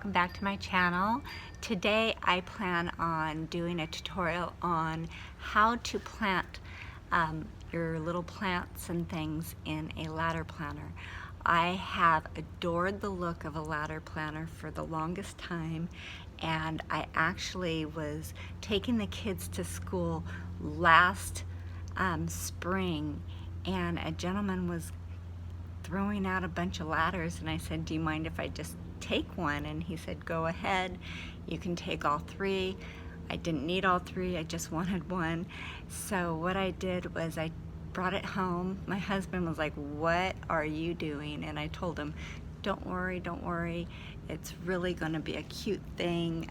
welcome back to my channel. Today I plan on doing a tutorial on how to plant your little plants and things in a ladder planter. I have adored the look of a ladder planter for the longest time, and I actually was taking the kids to school last spring, and a gentleman was throwing out a bunch of ladders, and I said, do you mind if I just take one? And he said, go ahead, you can take all three. I didn't need all three, I just wanted one. So what I did was I brought it home. My husband was like, what are you doing? And I told him, don't worry, it's really going to be a cute thing.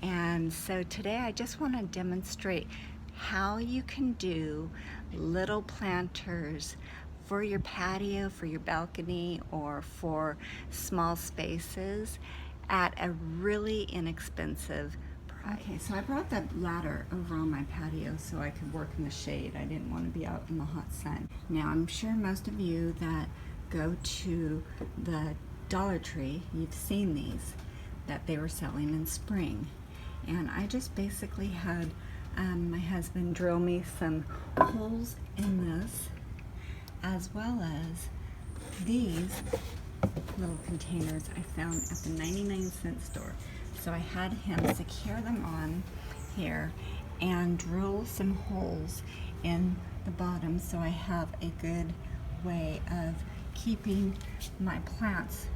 And so today I just want to demonstrate how you can do little planters for your patio, for your balcony, or for small spaces at a really inexpensive price. Okay, so I brought that ladder over on my patio so I could work in the shade. I didn't want to be out in the hot sun. Now, I'm sure most of you that go to the Dollar Tree, you've seen these, that they were selling in spring. And I just basically had my husband drill me some holes in this, as well as these little containers I found at the 99-cent store. So I had him secure them on here and drill some holes in the bottom so I have a good way of keeping my plants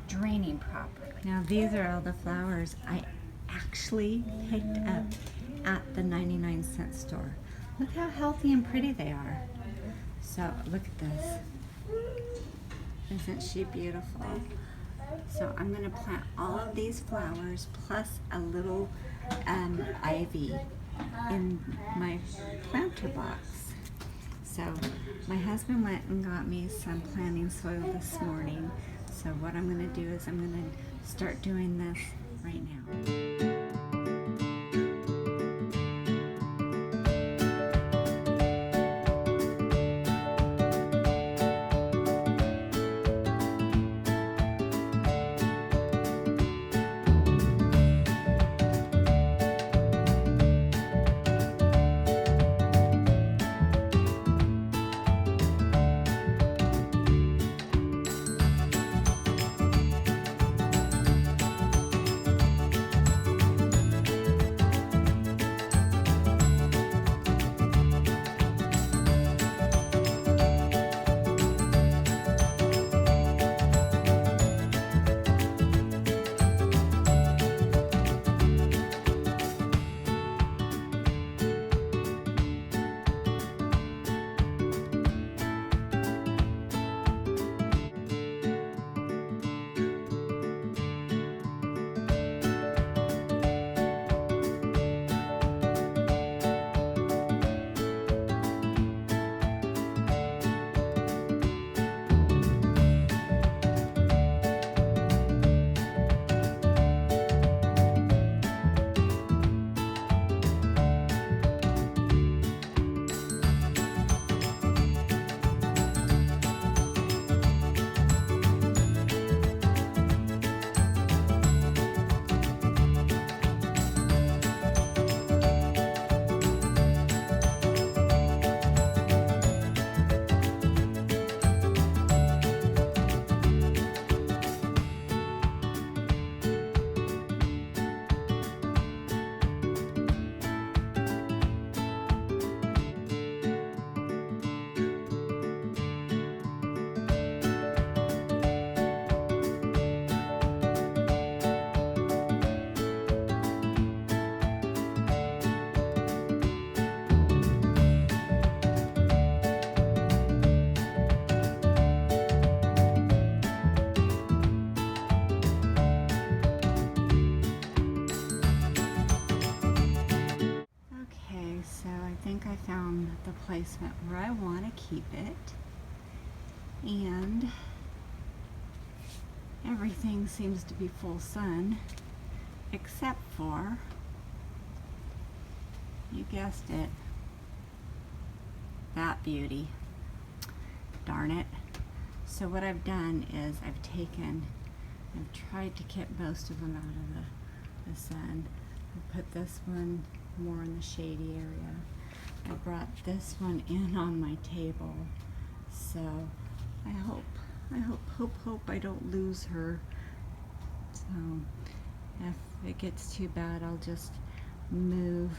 draining properly. Now these are all the flowers I actually picked up at the 99-cent store. Look how healthy and pretty they are. So look at this. Isn't she beautiful? So I'm going to plant all of these flowers plus a little ivy in my planter box. So my husband went and got me some planting soil this morning. So what I'm going to do is I'm going to start doing this right now. I found the placement where I want to keep it, and everything seems to be full sun except for, you guessed it, that beauty. Darn it. So what I've done is I've taken I've tried to keep most of them out of the sun. I put this one more in the shady area. I brought this one in on my table, so I hope I don't lose her. So if it gets too bad, I'll just move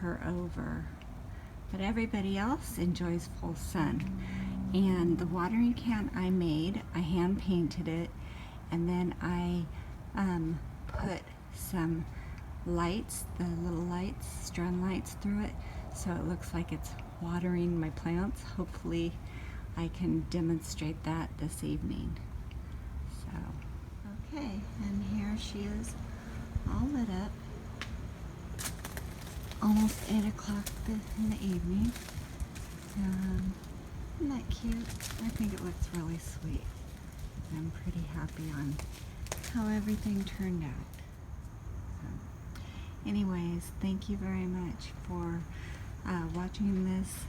her over. But everybody else enjoys full sun. And the watering can I made, I hand painted it, and then I put some lights, the little lights, strand lights through it, so it looks like it's watering my plants. Hopefully I can demonstrate that this evening. So, okay, and here she is all lit up. Almost 8 o'clock in the evening. Isn't that cute? I think it looks really sweet. I'm pretty happy on how everything turned out. So, anyways, thank you very much for watching this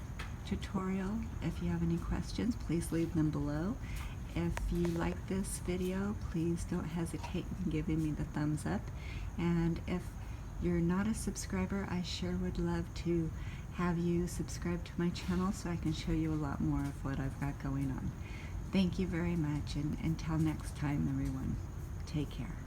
tutorial. If you have any questions, please leave them below. If you like this video, please don't hesitate in giving me the thumbs up. And if you're not a subscriber, I sure would love to have you subscribe to my channel so I can show you a lot more of what I've got going on. Thank you very much, and until next time, everyone, take care.